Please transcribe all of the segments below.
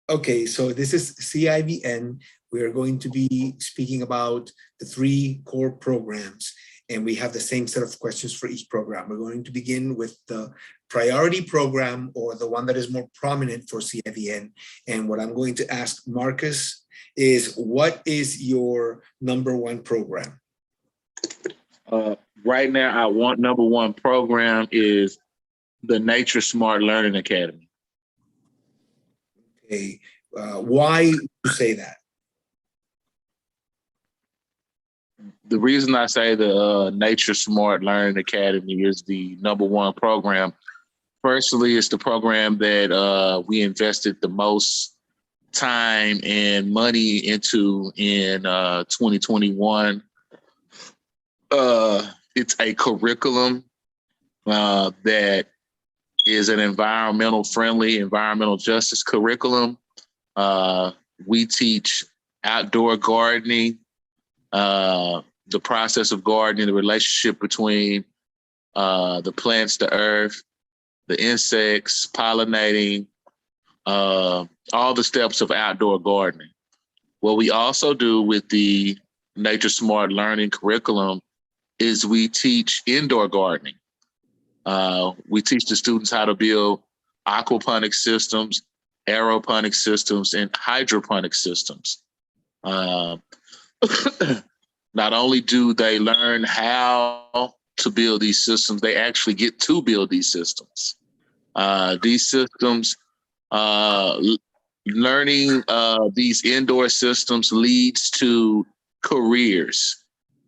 Okay, so this is CIVN. We are going to be speaking about the three core programs, and we have the same set of questions for each program. We're going to begin with the priority program, or the one that is more prominent for CIVN. And what I'm going to ask Marcus is, what is your number one program? Right now, our number one program is the Nature Smart Learning Academy. Okay, why do you say that? The reason I say the Nature Smart Learning Academy is the number one program. Firstly, it's the program that we invested the most time and money into in 2021. It's a curriculum that is an environmental justice curriculum. We teach outdoor gardening, the process of gardening, the relationship between the plants, the earth, the insects, pollinating, all the steps of outdoor gardening. What we also do with the Nature Smart Learning curriculum is we teach indoor gardening. We teach the students how to build aquaponic systems, aeroponic systems, and hydroponic systems. Not only do they learn how to build these systems, they actually get to build these systems. Learning these indoor systems leads to careers.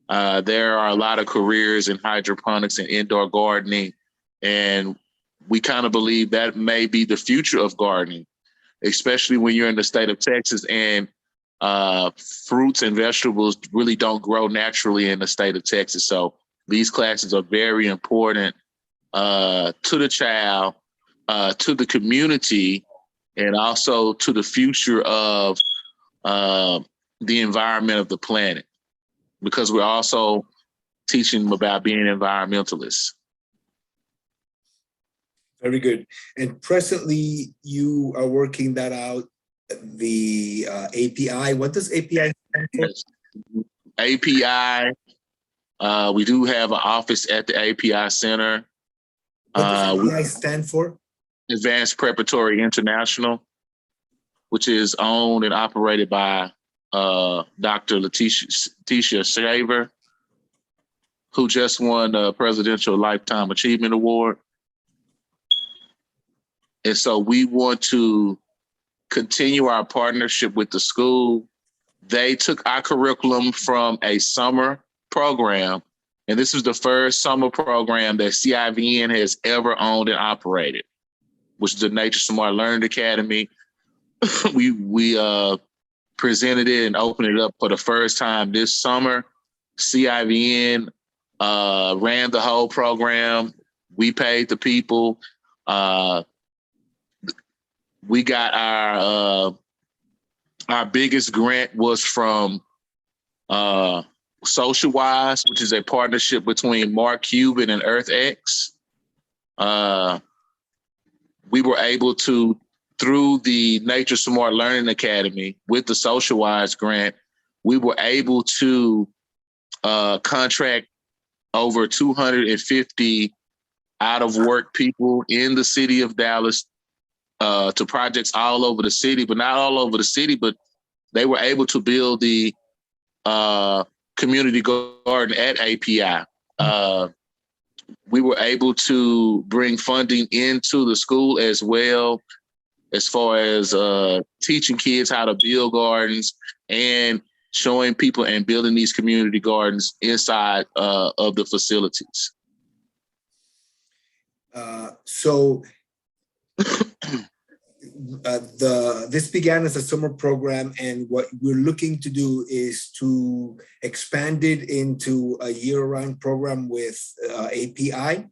There are a lot of careers in hydroponics and indoor gardening, and we kind of believe that may be the future of gardening, especially when you're in the state of Texas and fruits and vegetables really don't grow naturally in the state of Texas. So these classes are very important to the child, to the community, and also to the future of the environment of the planet, because we're also teaching them about being environmentalists. Very good. And presently, you are working that out, the API. What does API stand for? API, we do have an office at the API Center. What does API stand for? Advanced Preparatory International, which is owned and operated by Dr. Letitia Shaver, who just won the Presidential Lifetime Achievement Award. And so we want to continue our partnership with the school. They took our curriculum from a summer program, and this is the first summer program that CIVN has ever owned and operated, which is the Nature Smart Learning Academy. We presented it and opened it up for the first time this summer. CIVN ran the whole program. We paid the people. We got our biggest grant was from SocialWise, which is a partnership between Mark Cuban and EarthX. We were able to, through the Nature Smart Learning Academy with the SocialWise grant, we were able to contract over 250 out-of-work people in the city of Dallas to projects all over the city, but not all over the city, but they were able to build the community garden at API. We were able to bring funding into the school as well, as far as teaching kids how to build gardens and showing people and building these community gardens inside of the facilities. This began as a summer program, and what we're looking to do is to expand it into a year-round program with API.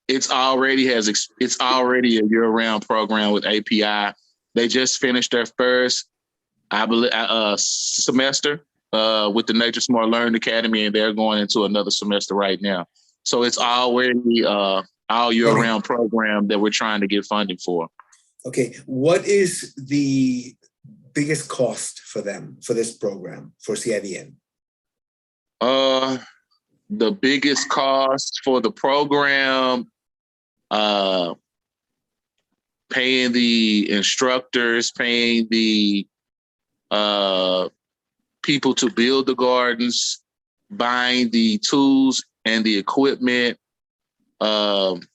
It's already a year-round program with API. They just finished their first, I believe, semester with the Nature Smart Learning Academy, and they're going into another semester right now. So it's already all year-round program that we're trying to get funding for. Okay, what is the biggest cost for them for this program for CIVN? The biggest cost for the program, paying the instructors, paying the people to build the gardens, buying the tools and the equipment, paying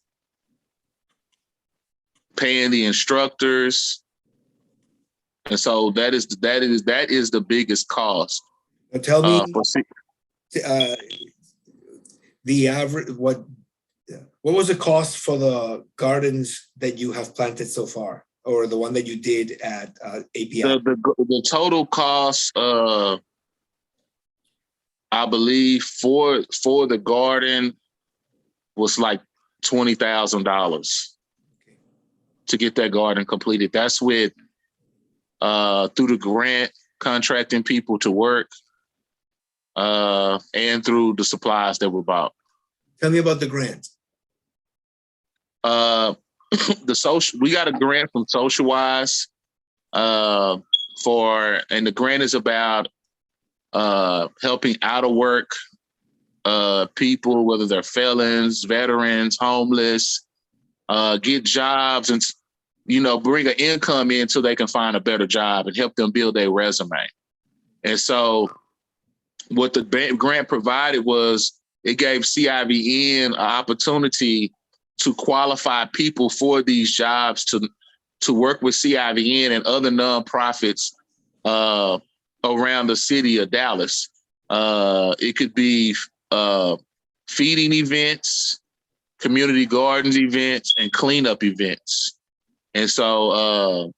the instructors. And so that is the biggest cost. Now tell me the average, what was the cost for the gardens that you have planted so far, or the one that you did at API? The total cost, I believe, for the garden was like $20,000 to get that garden completed. That's with through the grant, contracting people to work, and through the supplies that were bought. Tell me about the grant. We got a grant from SocialWise and the grant is about helping out of work people, whether they're felons, veterans, homeless, get jobs and bring an income in so they can find a better job and help them build their resume. And so what the grant provided was it gave CIVN an opportunity to qualify people for these jobs to work with CIVN and other nonprofits around the city of Dallas. It could be feeding events, community gardens events, and cleanup events. And so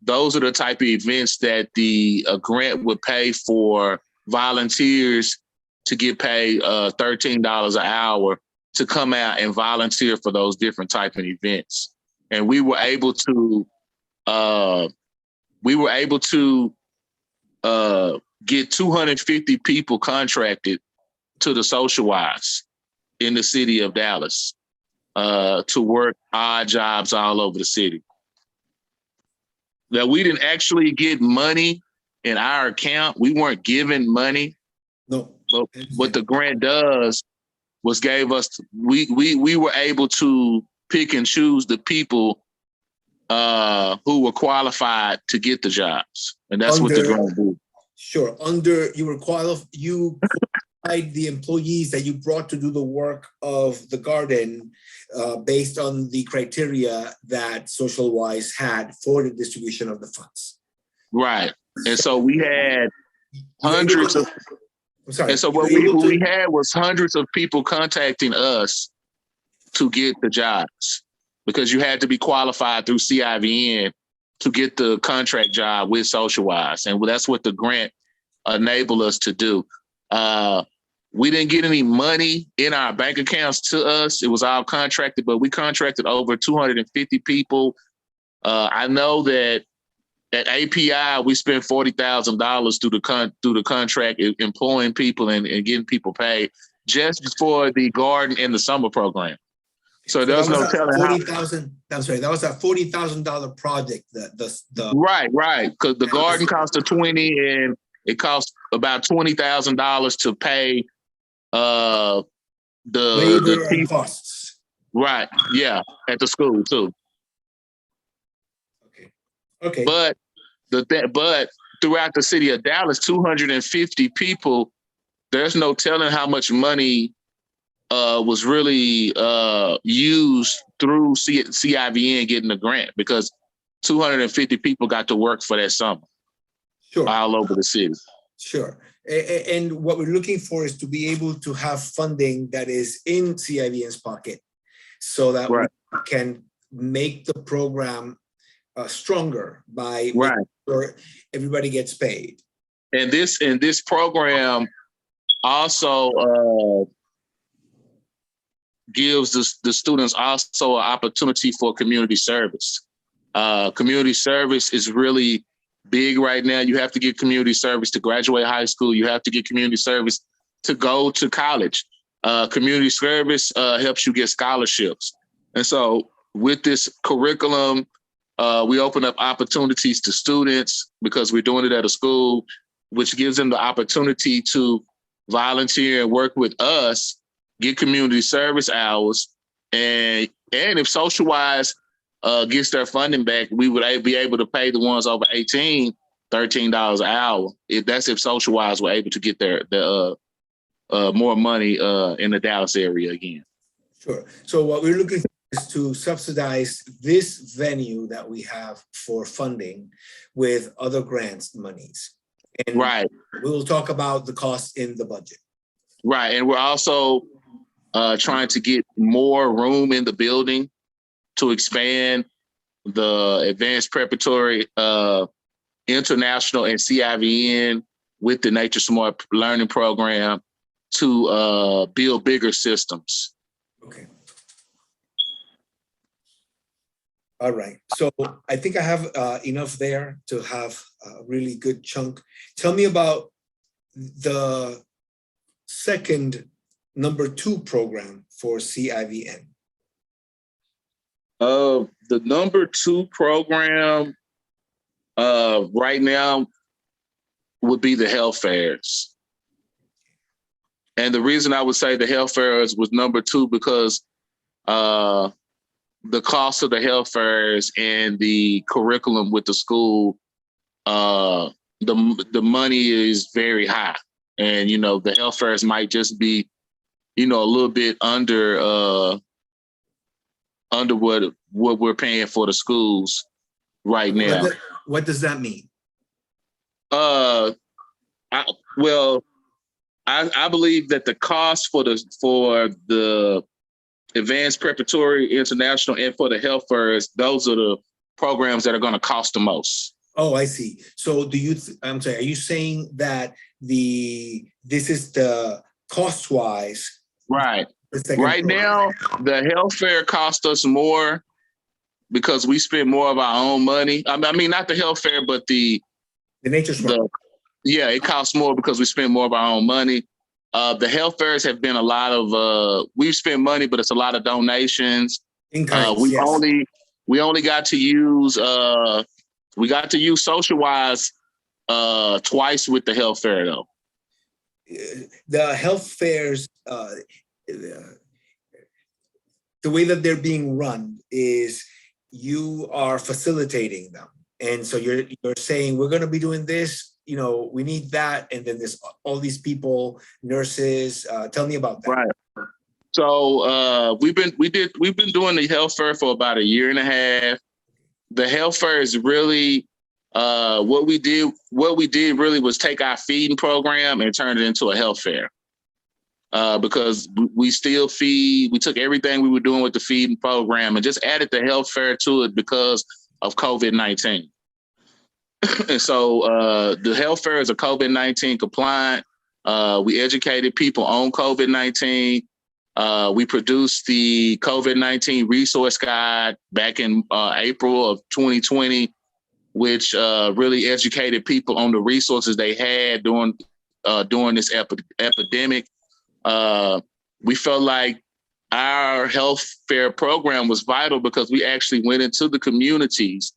those are the type of events that the grant would pay for volunteers to get paid $13 an hour to come out and volunteer for those different type of events. And we were able to get 250 people contracted to the SocialWise in the city of Dallas to work odd jobs all over the city. Now, we didn't actually get money in our account. We weren't given money. No. But what the grant does was we were able to pick and choose the people who were qualified to get the jobs. And that's what the grant did. Sure. You qualified the employees that you brought to do the work of the garden based on the criteria that SocialWise had for the distribution of the funds. Right. And so we had hundreds of... I'm sorry. And so what we had was hundreds of people contacting us to get the jobs because you had to be qualified through CIVN to get the contract job with SocialWise. And that's what the grant enabled us to do. We didn't get any money in our bank accounts to us. It was all contracted, but we contracted over 250 people. I know that at API, we spent $40,000 through the contract, employing people and getting people paid just for the garden and the summer program. So there's no telling how. That was a $40,000 project. Right. Because the garden cost $20,000 and it cost about $20,000 to pay the and costs. Right. Yeah. At the school too. Okay. But throughout the city of Dallas, 250 people, there's no telling how much money was really used through CIVN getting the grant because 250 people got to work for that summer. Sure. All over the city. Sure. And what we're looking for is to be able to have funding that is in CIVN's pocket so that we can make the program stronger by making sure everybody gets paid. And this program also gives the students also an opportunity for community service. Community service is really big right now. You have to get community service to graduate high school. You have to get community service to go to college. Community service helps you get scholarships. And so with this curriculum We open up opportunities to students because we're doing it at a school, which gives them the opportunity to volunteer and work with us, get community service hours, and if SocialWise gets their funding back, we would be able to pay the ones over 18 $13 an hour. If SocialWise were able to get their more money in the Dallas area again. Sure. So what we're looking for is to subsidize this venue that we have for funding with other grants monies. And right. We'll talk about the costs in the budget. Right. And we're also trying to get more room in the building to expand the advanced preparatory international and CIVN with the Nature Smart Learning Program to build bigger systems. Okay. All right. So I think I have enough there to have a really good chunk. Tell me about the second number 2 program for CIVN. The number 2 program right now would be the health fairs. And the reason I would say the health fairs was number 2 because the cost of the health fairs and the curriculum with the school, the money is very high. And, the health fairs might just be, a little bit under what we're paying for the schools right now. What does that mean? I believe that the cost for the advanced preparatory international and for the health fairs, those are the programs that are going to cost the most. Oh, I see. So I'm sorry, are you saying that this is the cost-wise? Right. Right now, the health fair costs us more because we spend more of our own money. I mean, not the health fair, but the Nature Smart. Yeah, it costs more because we spend more of our own money. The health fairs have been a lot of we've spent money, but it's a lot of donations. We only got to use SocialWise twice with the health fair though. The health fairs, the way that they're being run is you are facilitating them, and so you're saying we're going to be doing this. We need that, and then there's all these people, nurses. Tell me about that. Right. So we've been doing the health fair for about 1.5 years. The health fair is really what we did really was take our feeding program and turn it into a health fair. Because we still feed, we took everything we were doing with the feeding program and just added the health fair to it because of COVID-19. And so the health fairs are COVID-19 compliant. We educated people on COVID-19. We produced the COVID-19 resource guide back in April of 2020, which really educated people on the resources they had during this epidemic. We felt like our health fair program was vital because we actually went into the communities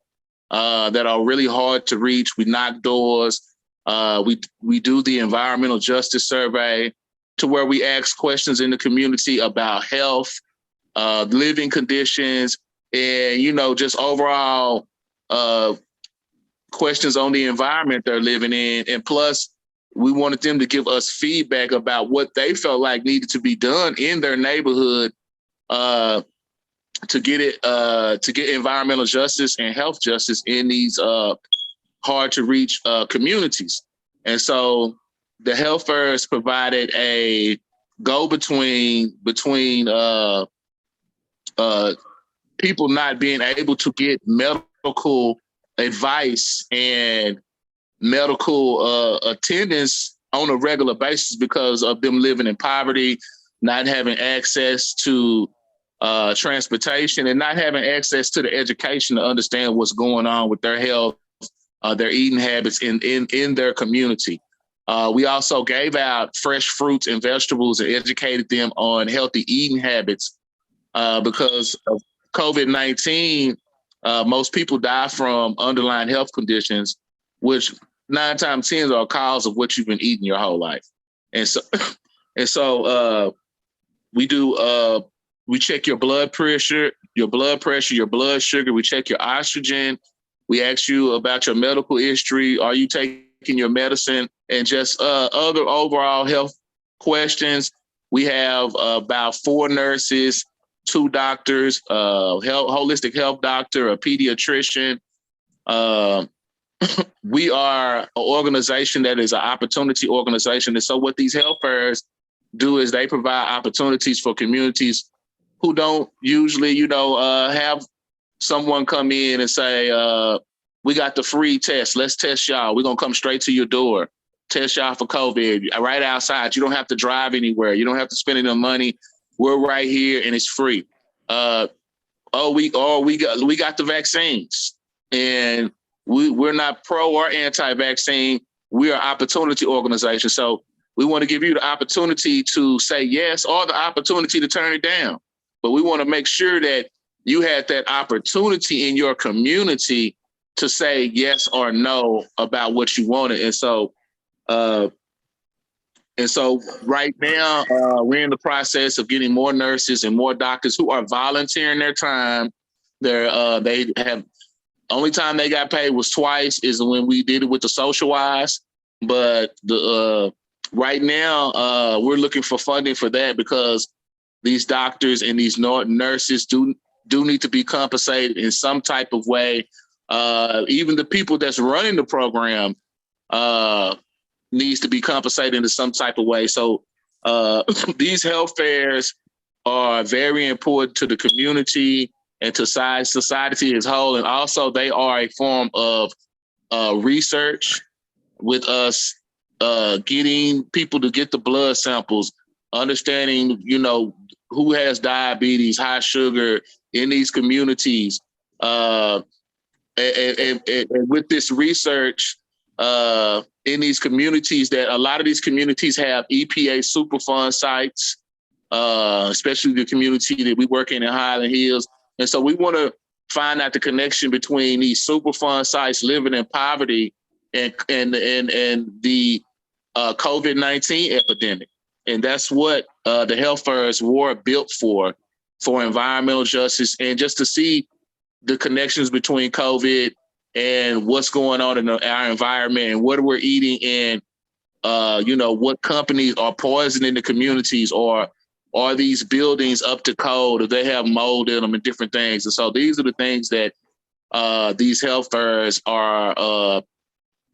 that are really hard to reach. We knock doors. We do the environmental justice survey to where we ask questions in the community about health, living conditions, and, just overall questions on the environment they're living in. And plus, we wanted them to give us feedback about what they felt like needed to be done in their neighborhood to get environmental justice and health justice in these hard to reach communities. And so the health fairs provided a go-between between people not being able to get medical advice and medical attendance on a regular basis because of them living in poverty, not having access to transportation, and not having access to the education to understand what's going on with their health, their eating habits in their community. We also gave out fresh fruits and vegetables and educated them on healthy eating habits because of COVID-19. most people die from underlying health conditions, which 9 times 10 are a cause of what you've been eating your whole life. And so, we do, we check your blood pressure, your blood sugar. We check your oxygen. We ask you about your medical history. Are you taking your medicine? And just other overall health questions. We have about 4 nurses, 2 doctors, holistic health doctor, a pediatrician. We are an organization that is an opportunity organization. And so what these health fairs do is they provide opportunities for communities who don't usually, have someone come in and say, we got the free test. Let's test y'all. We're going to come straight to your door. Test y'all for COVID right outside. You don't have to drive anywhere. You don't have to spend any money. We're right here and it's free. We got the vaccines, and we're not pro or anti-vaccine. We are an opportunity organization. So we want to give you the opportunity to say yes or the opportunity to turn it down. But we want to make sure that you had that opportunity in your community to say yes or no about what you wanted. And so right now, we're in the process of getting more nurses and more doctors who are volunteering their time. They have only time they got paid was twice is when we did it with the Socialize. But right now, we're looking for funding for that because these doctors and these nurses do need to be compensated in some type of way. Even the people that's running the program needs to be compensated in some type of way. So these health fairs are very important to the community and to society as a whole. And also they are a form of research with us getting people to get the blood samples, understanding, who has diabetes, high sugar in these communities. And with this research in these communities, that a lot of these communities have EPA Superfund sites, especially the community that we work in Highland Hills. And so we want to find out the connection between these Superfund sites living in poverty and the COVID-19 epidemic. And that's what the health fairs were built for environmental justice and just to see the connections between COVID and what's going on in our environment and what we're eating and, what companies are poisoning the communities or are these buildings up to code or they have mold in them and different things. And so these are the things that these health fairs are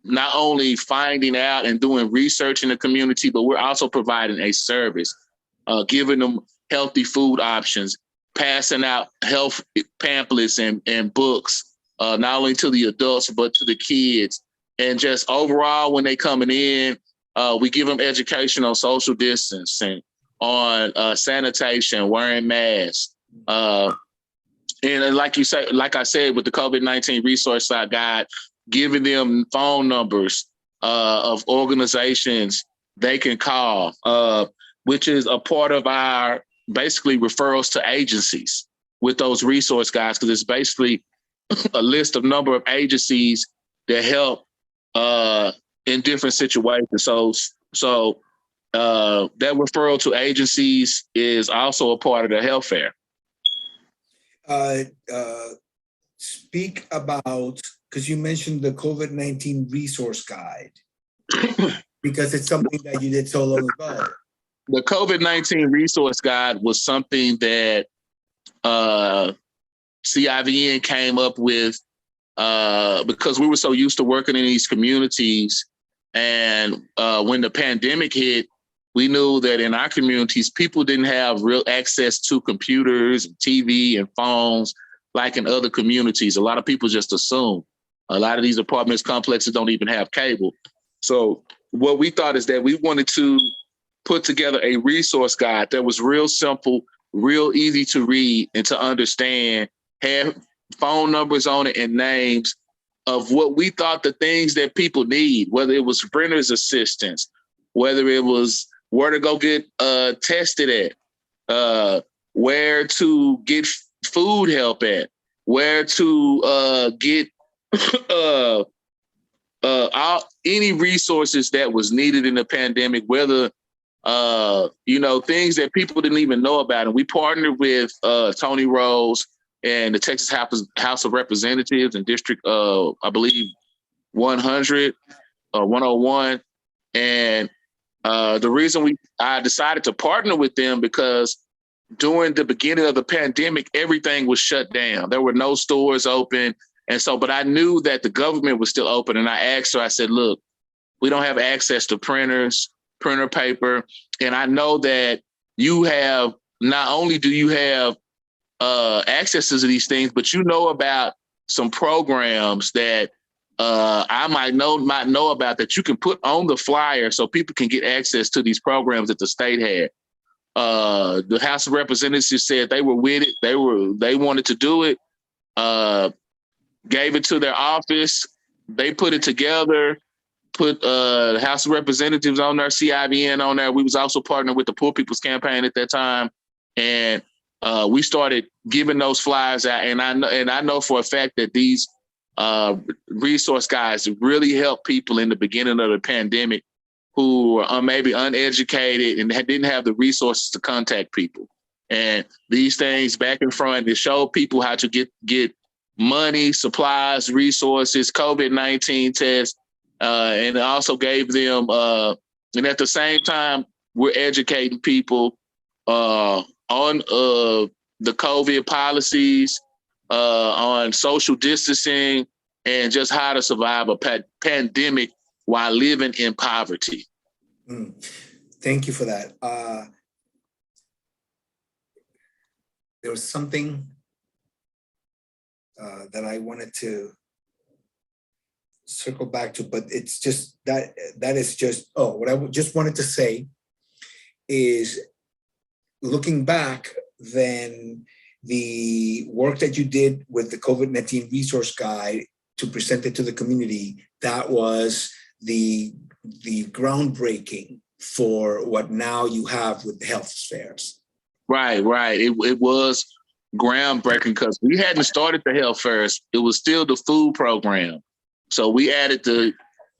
not only finding out and doing research in the community, but we're also providing a service, giving them healthy food options, passing out health pamphlets and books, not only to the adults, but to the kids. And just overall, when they coming in, we give them education on social distancing, on sanitation, wearing masks. And like I said, with the COVID-19 resource guide, giving them phone numbers of organizations they can call, which is a part of our basically referrals to agencies with those resource guides, because it's basically a list of number of agencies that help in different situations. So that referral to agencies is also a part of the health fair. Speak about, because you mentioned the COVID-19 resource guide, because it's something that you did so long ago. The COVID-19 resource guide was something that CIVN came up with because we were so used to working in these communities. And when the pandemic hit, we knew that in our communities, people didn't have real access to computers and TV and phones like in other communities. A lot of people just assume. A lot of these apartments complexes don't even have cable. So what we thought is that we wanted to put together a resource guide that was real simple, real easy to read and to understand, had phone numbers on it and names of what we thought the things that people need, whether it was renter's assistance, whether it was where to go get tested at, where to get food help at, where to get any resources that was needed in the pandemic, whether things that people didn't even know about. And we partnered with Tony Rose and the Texas House of Representatives and District, I believe, 100 or 101. And the reason I decided to partner with them because during the beginning of the pandemic, everything was shut down. There were no stores open. And so, but I knew that the government was still open. And I asked her, I said, look, we don't have access to printer paper. And I know that you have, not only do you have access to these things, but you know about some programs that I might know about that you can put on the flyer so people can get access to these programs that the state had. The House of Representatives said they were with it. They wanted to do it. Gave it to their office. They put it together. Put the House of Representatives on there, CIVN on there. We was also partnering with the Poor People's Campaign at that time, and we started giving those flyers out. And I know for a fact that these resource guides really helped people in the beginning of the pandemic who were maybe uneducated and didn't have the resources to contact people. And these things back in front, it showed people how to get money, supplies, resources, COVID-19 tests, and it also gave them, and at the same time, we're educating people on the COVID policies, on social distancing, and just how to survive a pandemic while living in poverty. Thank you for that. There was something that I wanted to circle back to, but it's just that is just, what I just wanted to say is, looking back, then the work that you did with the COVID-19 resource guide to present it to the community, that was the groundbreaking for what now you have with the health fairs. Right. It was groundbreaking because we hadn't started the health fairs. It was still the food program. So we added the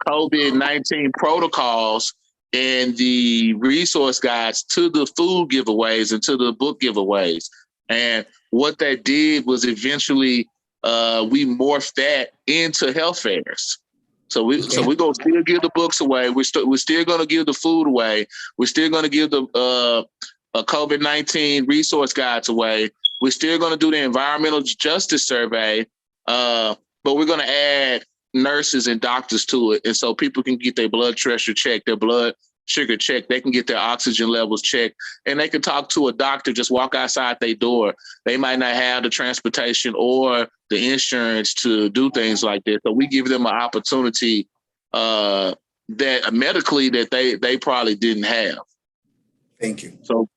COVID-19 protocols and the resource guides to the food giveaways and to the book giveaways. And what that did was eventually we morphed that into health fairs. So we're gonna still give the books away. We're still gonna give the food away. We're still gonna give the COVID-19 resource guides away. We're still gonna do the environmental justice survey, but we're gonna add nurses and doctors to it, and so people can get their blood pressure checked, their blood sugar checked, they can get their oxygen levels checked, and they can talk to a doctor, just walk outside their door. They might not have the transportation or the insurance to do things like this. So we give them an opportunity that medically that they probably didn't have. Thank you. So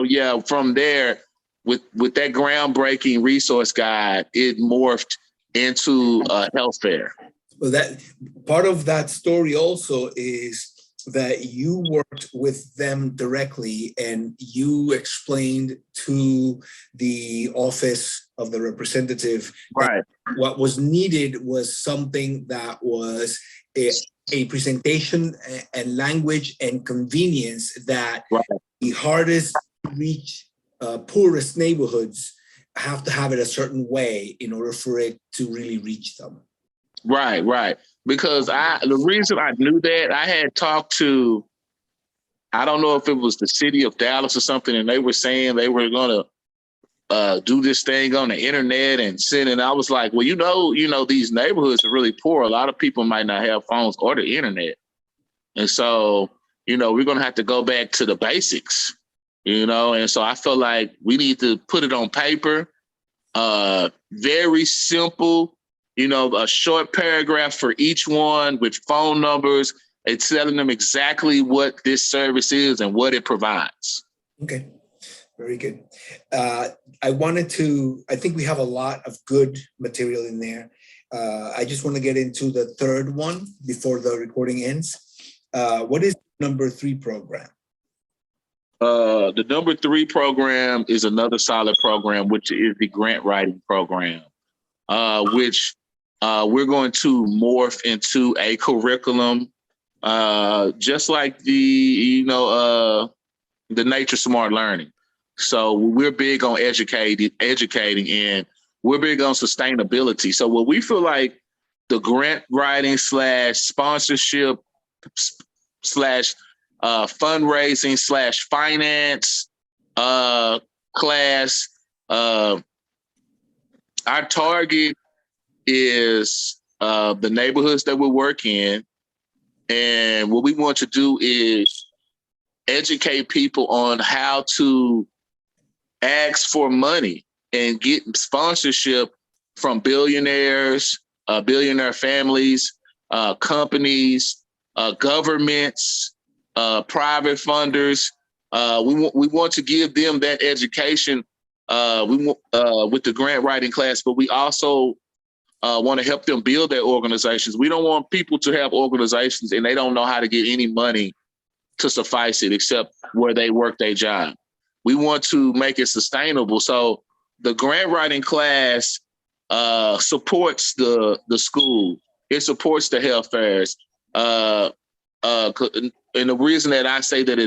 yeah, from there, with that groundbreaking resource guide, it morphed into a health fair. Well, that part of that story also is that you worked with them directly and you explained to the office of the representative right. What was needed was something that was a presentation and language and convenience that right. the hardest to reach poorest neighborhoods have to have it a certain way in order for it to really reach them. Right. Because the reason I knew that, I had talked to, I don't know if it was the city of Dallas or something, and they were saying they were going to do this thing on the internet and send. And I was like, well, you know, these neighborhoods are really poor. A lot of people might not have phones or the internet. And so, we're going to have to go back to the basics, And so I feel like we need to put it on paper, very simple, a short paragraph for each one with phone numbers. It's telling them exactly what this service is and what it provides. Okay, very good. I think we have a lot of good material in there. I just want to get into the third one before the recording ends. What is number 3 program? The number 3 program is another solid program, which is the grant writing program, which we're going to morph into a curriculum, just like the nature smart learning. So we're big on educating, and we're big on sustainability. So what we feel like the grant writing / sponsorship / fundraising / finance class, our target is the neighborhoods that we work in. And what we want to do is educate people on how to ask for money and get sponsorship from billionaires, billionaire families, companies, governments, private funders. We want to give them that education with the grant writing class, but we also want to help them build their organizations. We don't want people to have organizations and they don't know how to get any money to suffice it except where they work their job. We want to make it sustainable. So the grant writing class supports the school. It supports the health fairs. And the reason that I say that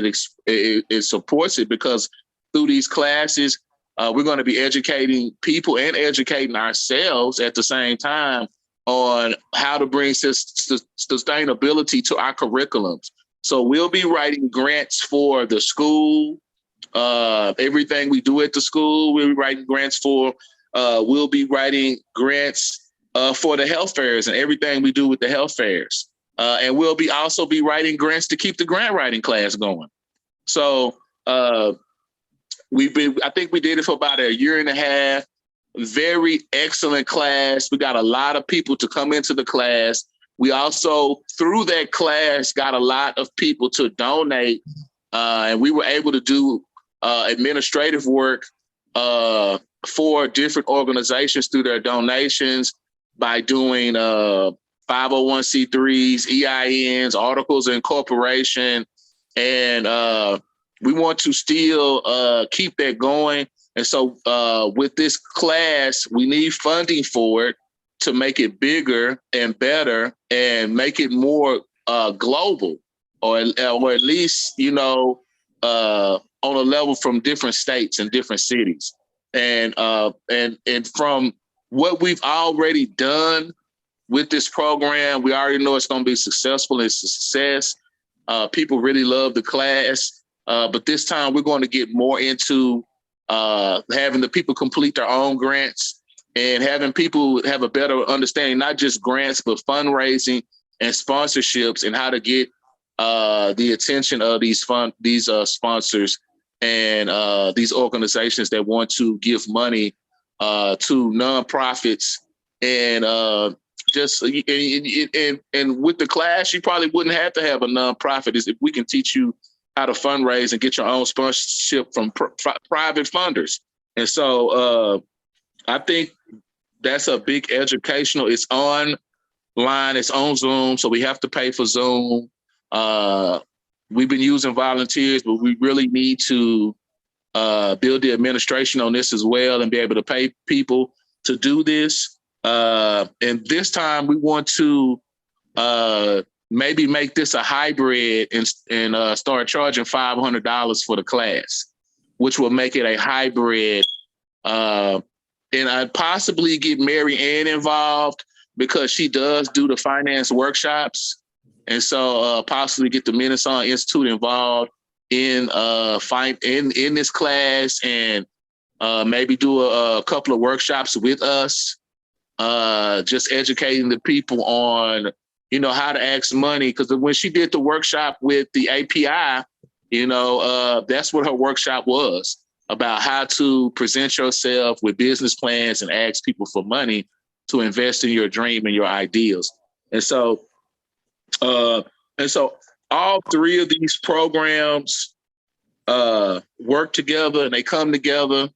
it supports it, because through these classes, we're going to be educating people and educating ourselves at the same time on how to bring sustainability to our curriculums. So we'll be writing grants for the school, everything we do at the school, we'll be writing grants for. We'll be writing grants for the health fairs and everything we do with the health fairs. And we'll also be writing grants to keep the grant writing class going. So I think we did it for about a year and a half. Very excellent class. We got a lot of people to come into the class. We also, through that class, got a lot of people to donate, and we were able to do administrative work for different organizations through their donations by doing 501c3s, EINs, articles of incorporation, and we want to still keep that going. And so with this class, we need funding for it to make it bigger and better and make it more global, or at least, on a level from different states and different cities. And from what we've already done with this program, we already know it's going to be successful. It's a success. People really love the class. But this time we're going to get more into having the people complete their own grants and having people have a better understanding, not just grants, but fundraising and sponsorships, and how to get the attention of these sponsors and these organizations that want to give money to nonprofits. And and with the class, you probably wouldn't have to have a nonprofit if we can teach you how to fundraise and get your own sponsorship from private funders. And so I think that's a big educational. It's online, it's on Zoom, so we have to pay for Zoom. We've been using volunteers, but we really need to build the administration on this as well and be able to pay people to do this. And this time we want to maybe make this a hybrid and start charging $500 for the class, which will make it a hybrid. And I'd possibly get Mary Ann involved because she does do the finance workshops. And so possibly get the Minnesota Institute involved in this class, and maybe do a couple of workshops with us, just educating the people on, how to ask money. Because when she did the workshop with the API, that's what her workshop was, about how to present yourself with business plans and ask people for money to invest in your dream and your ideals. And so all three of these programs work together and they come together.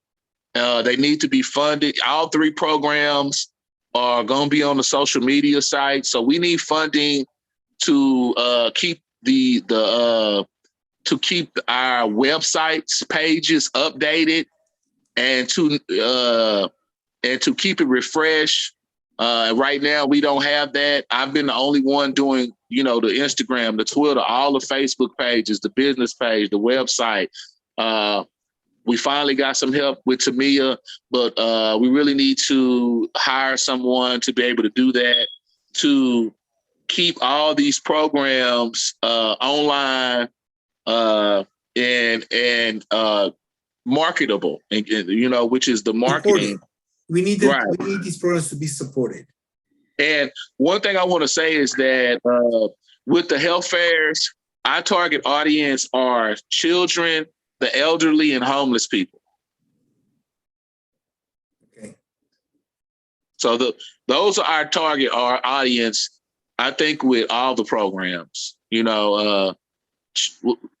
They need to be funded. All three programs are going to be on the social media site. So we need funding to keep the to keep our websites pages updated and to keep it refreshed. Right now, we don't have that. I've been the only one doing, the Instagram, the Twitter, all the Facebook pages, the business page, the website. We finally got some help with Tamia, but we really need to hire someone to be able to do that, to keep all these programs online and marketable, and which is the marketing. We need Right. We need these programs to be supported. And one thing I want to say is that with the health fairs, our target audience are children, the elderly, and homeless people. Okay. So those are our target, our audience, I think, with all the programs,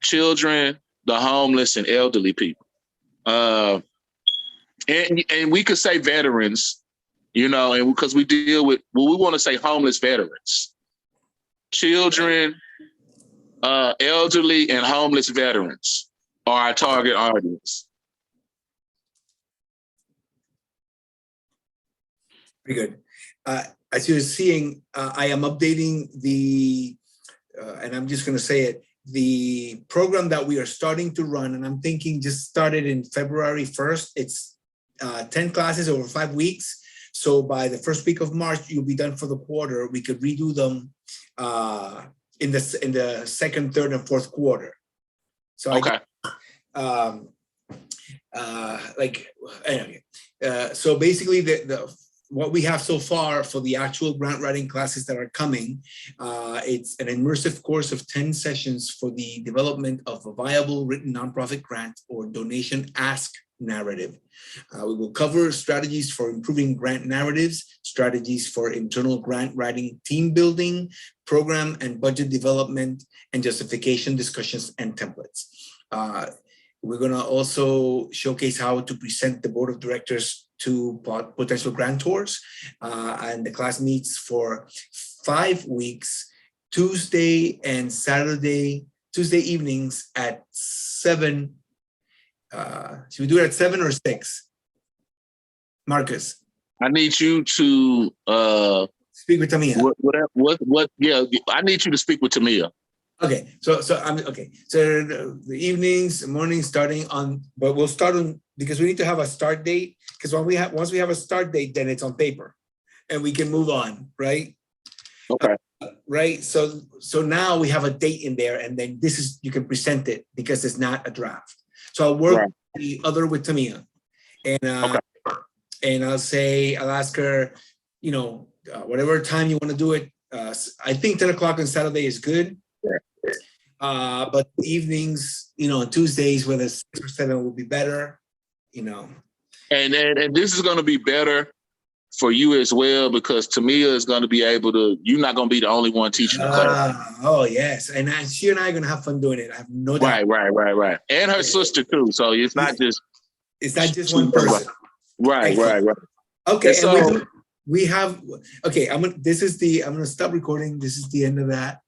children, the homeless, and elderly people. And we could say veterans, and because we deal with, we want to say homeless veterans, children, elderly, and homeless veterans are our target audience. Very good. As you're seeing, I am updating and I'm just going to say it, the program that we are starting to run, and I'm thinking just started in February 1st. It's 10 classes over 5 weeks. So by the first week of March, you'll be done for the quarter. We could redo them in the second, third, and fourth quarter. So okay. Anyway, so basically what we have so far for the actual grant writing classes that are coming, it's an immersive course of 10 sessions for the development of a viable written nonprofit grant or donation ask narrative. We will cover strategies for improving grant narratives, strategies for internal grant writing, team building, program and budget development, and justification discussions and templates. We're going to also showcase how to present the board of directors to potential grantors, and the class meets for 5 weeks, Tuesday and Saturday, Tuesday evenings at 7. Should we do it at 7 or 6? Marcus, I need you to speak with Tamia. Yeah, I need you to speak with Tamia. Okay, so I'm okay. So the evenings, mornings, starting on, but we'll start on, because we need to have a start date. Because once we have a start date, then it's on paper, and we can move on, right? Okay. Right. So now we have a date in there, and then you can present it because it's not a draft. So I'll work with Tamia, and okay. And I'll ask her, whatever time you want to do it. I think 10 o'clock on Saturday is good. But evenings, on Tuesdays, whether 6 or 7 will be better, And this is going to be better for you as well, because Tamia is going to be able to, you're not going to be the only one teaching the class. Oh, yes. And she and I are going to have fun doing it. I have no doubt. Right. And her sister too. So it's not just one person. Right. Okay. And so we have, okay, I'm going to stop recording. This is the end of that.